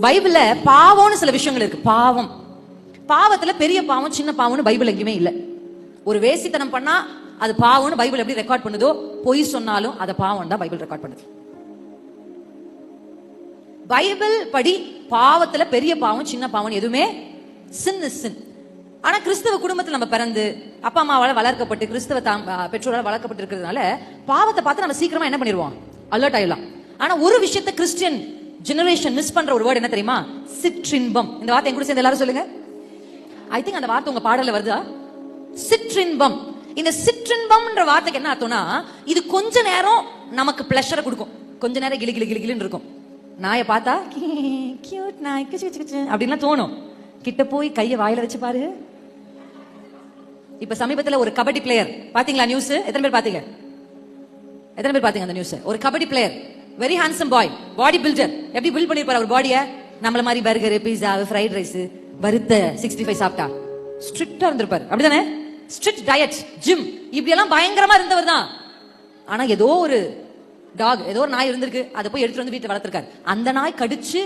பைபிள்ல பாவம்னு சில விஷயங்கள் இருக்கு. பாவம், பாவத்துல பெரிய பாவம் சின்ன பாவம்னு பைபிள் எங்கேயுமே இல்ல. ஒரு வேசித்தனம் பண்ணா அது பாவம்னு பைபிள் எப்படி ரெக்கார்ட் பண்ணுதோ, பொய் சொன்னாலும் அத பாவம் தான் பைபிள் ரெக்கார்ட் பண்ணுது. பைபிள் படி பாவத்துல பெரிய பாவம் சின்ன பாவம் எதுவுமே சின் இஸ் சின். ஆனா கிறிஸ்தவ குடும்பத்தில் நம்ம பிறந்து அப்பா அம்மாவால வளர்க்கப்பட்டு கிறிஸ்தவ பெற்றோரால் வளர்க்கப்பட்டு இருக்கிறதுனால பாவத்தை பார்த்து நம்ம சீக்கிரமா என்ன பண்ணிடுவோம், அலர்ட் ஆயிடலாம். ஆனா ஒரு விஷயத்தை கிறிஸ்டியன் ஜெனரேஷன் மிஸ் பண்ற ஒரு வேர்டு என்ன தெரியுமா? சிற்றின்பம். இந்த வார்த்தை என் கூட சேர்ந்து எல்லாரும் சொல்லுங்க. ஐ திங்க் அந்த வார்த்தை உங்க பாடல வருதா? சிற்றின்பம். இந்த சிற்றின்பம்ன்ற வார்த்தைக்கு என்ன அர்த்தம்னா, இது கொஞ்ச நேரம் நமக்கு பிளஷரை கொடுக்கும், கொஞ்ச நேரம் கிளி கிளி கிளி கிளின்னு இருக்கும். நாயை பார்த்தா கியூட் நாய் அப்படின்லாம் தோணும். கிட்ட போய் கையை வாயில வச்சு பாரு. இப்ப சமீபத்துல ஒரு கபடி பிளேயர் பாத்தீங்களா நியூஸ்? எத்தனை பேர் பாத்தீங்க? எத்தனை பேர் பாத்தீங்க அந்த நியூஸ்? ஒரு கபடி பிளேயர், வெரி ஹேண்ட்சம் பாய், பாடி பில்டர். எப்படி பில்ட் பண்ணிருப்பாரு அவர் பாடிய? நம்மள மாதிரி பர்கர், பீஸா, ஃப்ரைட் ரைஸ், வறுத்த 65 சாப்பிட்டா ஸ்ட்ரிக்டா இருந்திருப்பாரு. அப்படிதானே? ஸ்ட்ரிக்ட் டயட், ஜிம், இப்படி எல்லாம் பயங்கரமா இருந்தவர் தான். ஆனா ஏதோ ஒரு டாக், ஏதோ ஒரு நாய் இருந்திருக்கு, அதை போய் எடுத்துட்டு வந்து வீட்டுல வளர்த்திருக்காரு. அந்த நாய் கடிச்சு,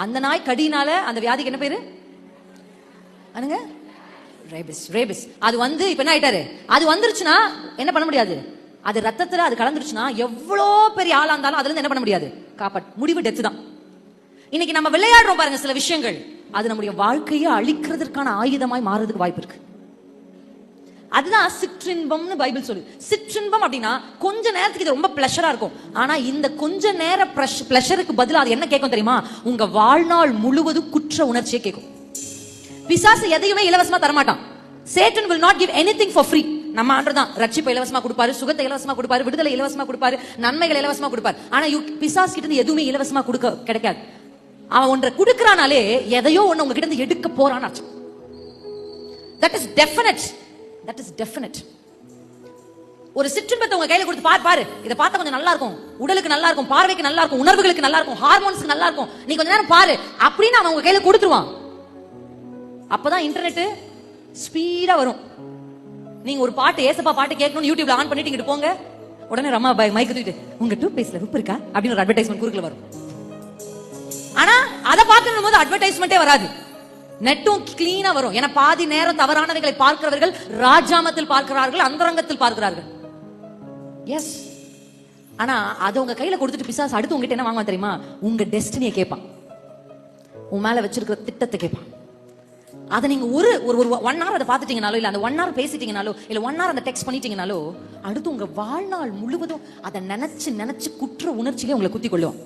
அந்த நாய் கடினால அந்த வியாதிக்கு என்ன பேரு? அனுங்க, ரேபிஸ். ரேபிஸ். அது வந்து இப்ப என்ன ஆயிட்டாரு? அது வந்துருச்சுன்னா என்ன பண்ண முடியாது. அது ரத்தத்துல அது கலந்துருச்சுன்னா எவ்வளோ பெரிய ஆளா இருந்தாலும் அதுல இருந்து என்ன பண்ண முடியாது, முடிவு டெத் தான். இன்னைக்கு நம்ம விளையாடுறோம் பாருங்க சில விஷயங்கள், அது நம்முடைய வாழ்க்கையை அழிக்கிறதுக்கான ஆயுதமாய் மாறதுக்கு வாய்ப்பு இருக்கு. அதுதான் சிற்றின்பம்னு பைபிள் சொல்லு. சிற்றின்பம் அப்படின்னா கொஞ்ச நேரத்துக்கு இது ரொம்ப பிளஷரா இருக்கும். ஆனா இந்த கொஞ்ச நேர பிளஷருக்கு பதிலா அது என்ன கேட்கும் தெரியுமா? உங்க வாழ்நாள் முழுவதும் குற்ற உணர்ச்சியை கேட்கும். பிசாசு எதையுமே இலவசமா தரமாட்டான். Satan will not give anything for free. நம்ம ஆண்டவர்தான் ரட்சிப்பை இலவசமா கொடுப்பாரு, சுகத்தை இலவசமா கொடுப்பாரு, விடுதலை இலவசமா கொடுப்பாரு, நன்மைகளை இலவசமா கொடுப்பாரு. ஆனா பிசாசு கிட்ட இருந்து எதுவுமே இலவசமா கிடைக்காது. அவன் ஒன்றை கொடுக்கறானாலே எதையோ ஒண்ணு உங்க கிட்ட இருந்து எடுக்க போறான்னு அர்த்தம். That is definite. That is definite. ஒரு சிற்றின்பத்தை உங்க கையில கொடுத்து பாரு, இதை பார்த்தா கொஞ்சம் நல்லா இருக்கும், உடலுக்கு நல்லா இருக்கும், பார்வைக்கு நல்லா இருக்கும், உணர்வுகளுக்கு நல்லா இருக்கும், ஹார்மோன்ஸ்க்கு நல்லா இருக்கும், நீ கொஞ்ச நேரம் பாரு அப்படின்னு அவன் உங்க கையில கொடுத்துருவான். அப்பதான் இன்டர்நெட் ஸ்பீடா வரும். நீங்க ஒரு பாட்டு, ஏசப்பா பாட்டு கேட்கணும் யூடியூப்ல ஆன் பண்ணிட்டு போங்க, உடனே ரம்மா மைக் தூக்கிட்டு உங்க டூத் பேஸ்ட்ல உப்பு இருக்கா அப்படின்னு ஒரு அட்வர்டைஸ்மெண்ட் குறுக்குல வரும். ஆனா அதை பார்க்கணும் போது அட்வர்டைஸ்மெண்டே வராது, நெட்டும் கிளீனா வரும். ஏன்னா பாதி நேரம் தவறானவைகளை பார்க்கிறவர்கள் ராஜாமத்தில் பார்க்கிறார்கள், அந்தரங்கத்தில் பார்க்கிறார்கள். எஸ். ஆனா அதை உங்க கையில கொடுத்துட்டு பிசாசு அடுத்து உங்ககிட்ட என்ன வாங்குவான் தெரியுமா? உங்க டெஸ்டினியை கேட்பான், உன் மேல வச்சிருக்கிற திட்டத்தை கேட்பான். அதை நீங்க ஒரு 1 hour அதை பார்த்துட்டீங்கனாலோ, இல்ல அந்த 1 hour பேசிட்டீங்கனாலோ, இல்ல 1 hour அந்த டெக்ஸ்ட் பண்ணிட்டீங்கனாலோ, அடுத்து உங்க வாழ்நாள் முழுவதும் அதை நினைச்சு நினைச்சு குற்ற உணர்ச்சியிலே உங்களை குத்தி கொள்ளுவோம்.